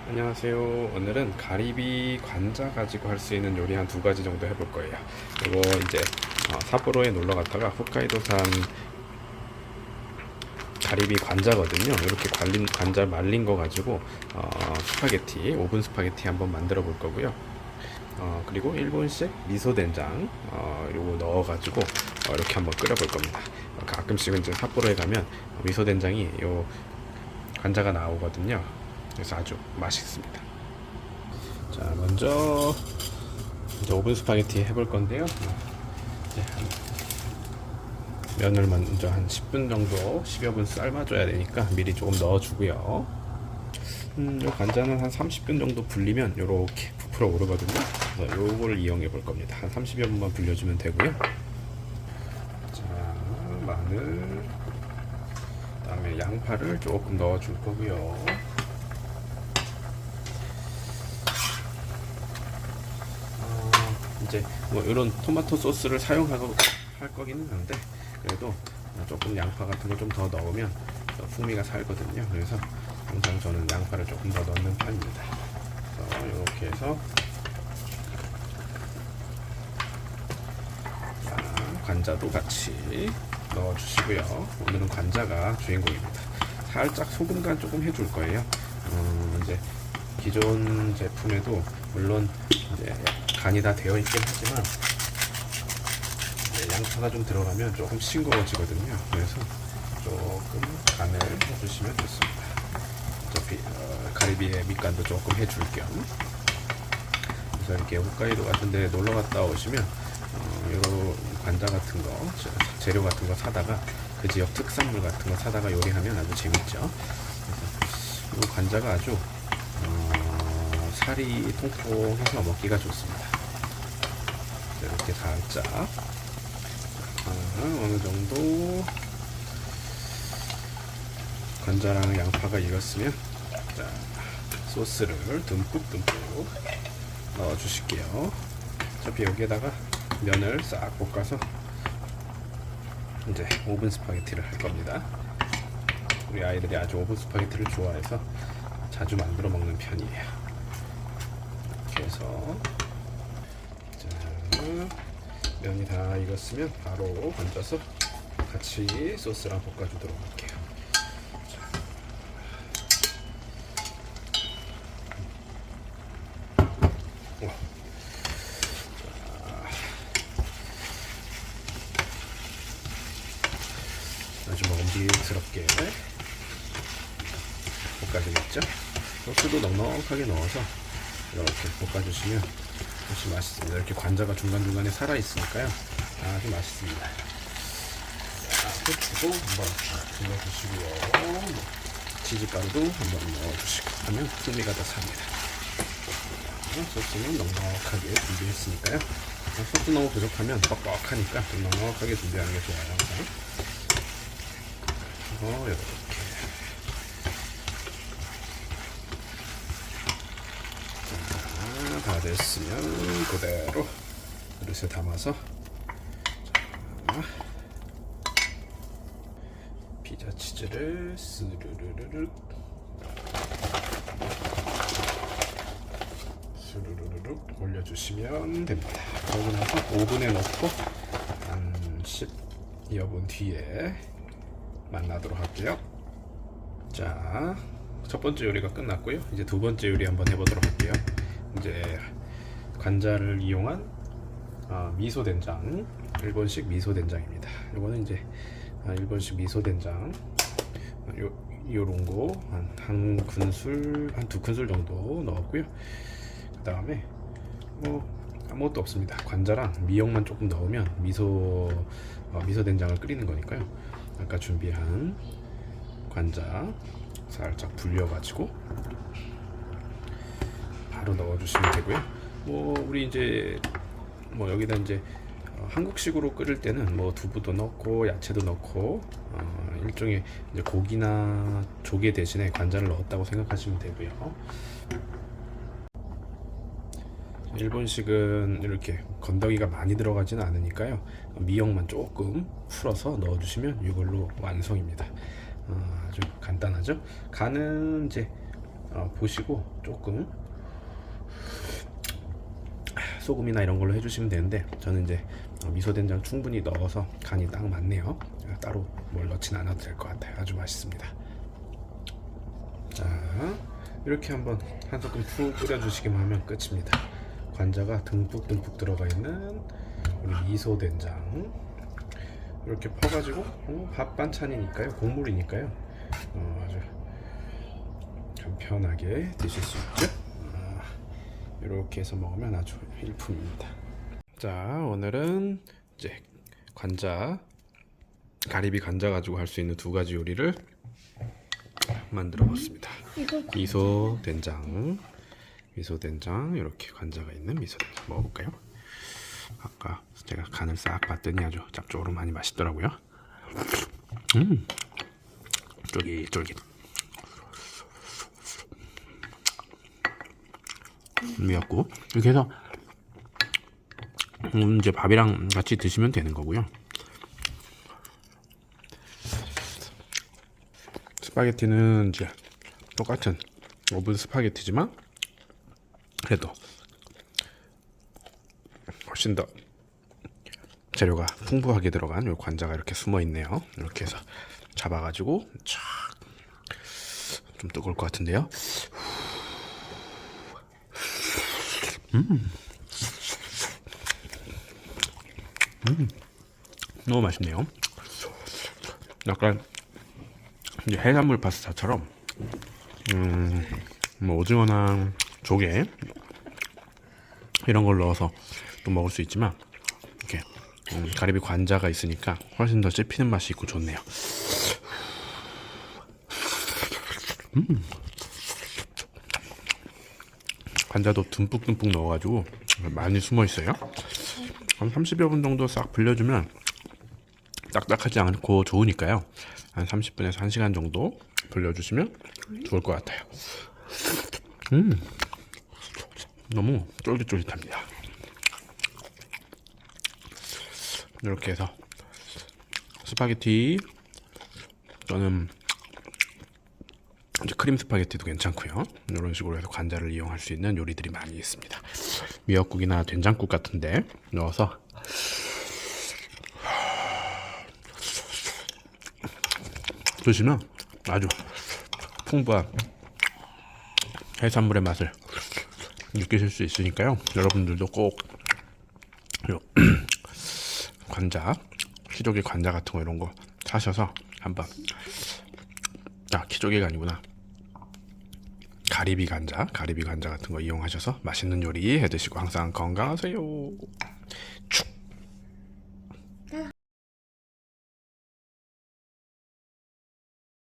안녕하세요. 오늘은 가리비 관자 가지고 할 수 있는 요리 한 두 가지 정도 해볼 거예요. 이거 이제 삿포로에 놀러 갔다가 홋카이도산 가리비 관자거든요. 이렇게 관자 말린 거 가지고 스파게티, 오븐 스파게티 한번 만들어 볼 거고요. 그리고 일본식 미소 된장 요거 넣어 가지고 이렇게 한번 끓여 볼 겁니다. 가끔씩은 이제 삿포로에 가면 미소 된장이 요 관자가 나오거든요. 그래서 아주 맛있습니다. 자, 먼저 이제 오븐 스파게티 해볼 건데요. 이제 면을 먼저 한 10분 정도 10여 분 삶아줘야 되니까 미리 조금 넣어주고요. 요 관자는 한 30분 정도 불리면 요렇게 부풀어 오르거든요. 그래서 요거를 이용해 볼 겁니다. 한 30여 분만 불려주면 되고요. 자, 마늘, 그다음에 양파를 조금 넣어줄 거고요. 이제 뭐 이런 토마토 소스를 사용하고 할 거기는 한데 그래도 조금 양파 같은 거 좀 더 넣으면 풍미가 살거든요. 그래서 항상 저는 양파를 조금 더 넣는 편입니다. 그래서 이렇게 해서 관자도 같이 넣어주시고요. 오늘은 관자가 주인공입니다. 살짝 소금 간 조금 해줄 거예요. 이제 기존 제품에도 물론 이제 간이 다 되어 있긴 하지만 양파가 좀 들어가면 조금 싱거워지거든요. 그래서 조금 간을 해주시면 좋습니다. 어차피 가리비에 밑간도 조금 해줄 겸. 그래서 이렇게 홋카이도 같은데 놀러 갔다 오시면 이런 관자 같은 거, 재료 같은 거 사다가 그 지역 특산물 같은 거 사다가 요리하면 아주 재밌죠. 그래서 이 관자가 아주 살이 통통해서 먹기가 좋습니다. 이렇게 살짝 어느 정도 관자랑 양파가 익었으면 자, 소스를 듬뿍 넣어 주실게요. 어차피 여기에다가 면을 싹 볶아서 이제 오븐 스파게티를 할 겁니다. 우리 아이들이 아주 오븐 스파게티를 좋아해서 자주 만들어 먹는 편이에요. 이렇게 해서 자, 면이 다 익었으면 바로 건져서 같이 소스랑 볶아주도록 할게요. 아주 먹음직스럽게 볶아주겠죠? 소스도 넉넉하게 넣어서 이렇게 볶아주시면 훨씬 맛있습니다. 이렇게 관자가 중간중간에 살아있으니까요. 아주 맛있습니다. 후추도 한번 둘러주시고요. 치즈가루도 한번 넣어주시고 하면 풍미가 더 삽니다. 소스는 넉넉하게 준비했으니까요. 소스 너무 부족하면 뻑뻑하니까 좀 넉넉하게 준비하는 게 좋아요. 항상. 이렇게 다 됐으면 그대로 그릇에 담아서 피자 치즈를 스르르르 올려주시면 됩니다. 그러고 나서 오븐에 넣고 한 10여 분 뒤에 만나도록 할게요. 자, 첫 번째 요리가 끝났고요. 이제 두 번째 요리 한번 해보도록 할게요. 이제 관자를 이용한 미소 된장, 일본식 미소 된장입니다. 이거는 이제 일본식 미소 된장 요런 거 한 큰술, 한 두 큰술 정도 넣었고요. 그 다음에 뭐 아무것도 없습니다. 관자랑 미역만 조금 넣으면 미소 된장을 끓이는 거니까요. 아까 준비한 관자 살짝 불려가지고 바로 넣어주시면 되고요. 뭐 우리 이제 뭐 여기다 이제 한국식으로 끓일 때는 뭐 두부도 넣고 야채도 넣고 일종의 이제 고기나 조개 대신에 관자를 넣었다고 생각하시면 되고요. 일본식은 이렇게 건더기가 많이 들어가지는 않으니까요. 미역만 조금 풀어서 넣어주시면 이걸로 완성입니다. 아주 간단하죠. 간은 이제 보시고 조금 소금이나 이런 걸로 해주시면 되는데, 저는 이제 미소된장 충분히 넣어서 간이 딱 맞네요. 따로 뭘 넣진 않아도 될 것 같아요. 아주 맛있습니다. 자, 이렇게 한번 한 소끔 푹 끓여주시기만 하면 끝입니다. 관자가 듬뿍듬뿍 들어가 있는 우리 미소된장, 이렇게 퍼가지고 밥 반찬이니까요, 국물이니까요, 아주 간편하게 드실 수 있죠. 이렇게 해서 먹으면 아주 일품입니다. 자, 오늘은 이제 관자, 가리비 관자 가지고 할 수 있는 두 가지 요리를 만들어 봤습니다. 미소된장, 이렇게 관자가 있는 미소된장 먹어볼까요? 아까 제가 간을 싹 봤더니 아주 짭조름 많이 맛있더라고요. 쫄깃쫄깃. 미역국 이렇게 해서 이제 밥이랑 같이 드시면 되는 거고요. 스파게티는 이제 똑같은 오븐 스파게티지만 그래도 훨씬 더 재료가 풍부하게 들어간 요 관자가 이렇게 숨어 있네요. 이렇게 해서 잡아가지고 좀 뜨거울 것 같은데요. 너무 맛있네요. 약간 이제 해산물 파스타처럼 뭐 오징어나 조개 이런 걸 넣어서 또 먹을 수 있지만, 이렇게 가리비 관자가 있으니까 훨씬 더 씹히는 맛이 있고 좋네요. 관자도 듬뿍듬뿍 넣어가지고 많이 숨어 있어요. 한 30여 분 정도 싹 불려주면 딱딱하지 않고 좋으니까요. 한 30분에서 1시간 정도 불려주시면 좋을 것 같아요. 너무 쫄깃쫄깃합니다. 이렇게 해서 스파게티 또는 이제 크림 스파게티도 괜찮고요. 이런 식으로 해서 관자를 이용할 수 있는 요리들이 많이 있습니다. 미역국이나 된장국 같은데 넣어서 드시면 아주 풍부한 해산물의 맛을 느끼실 수 있으니까요. 여러분들도 꼭 관자, 키조개 관자 같은 거 이런 거 사셔서 한번, 키조개가 아니구나, 가리비 관자 같은 거 이용하셔서 맛있는 요리 해 드시고 항상 건강하세요.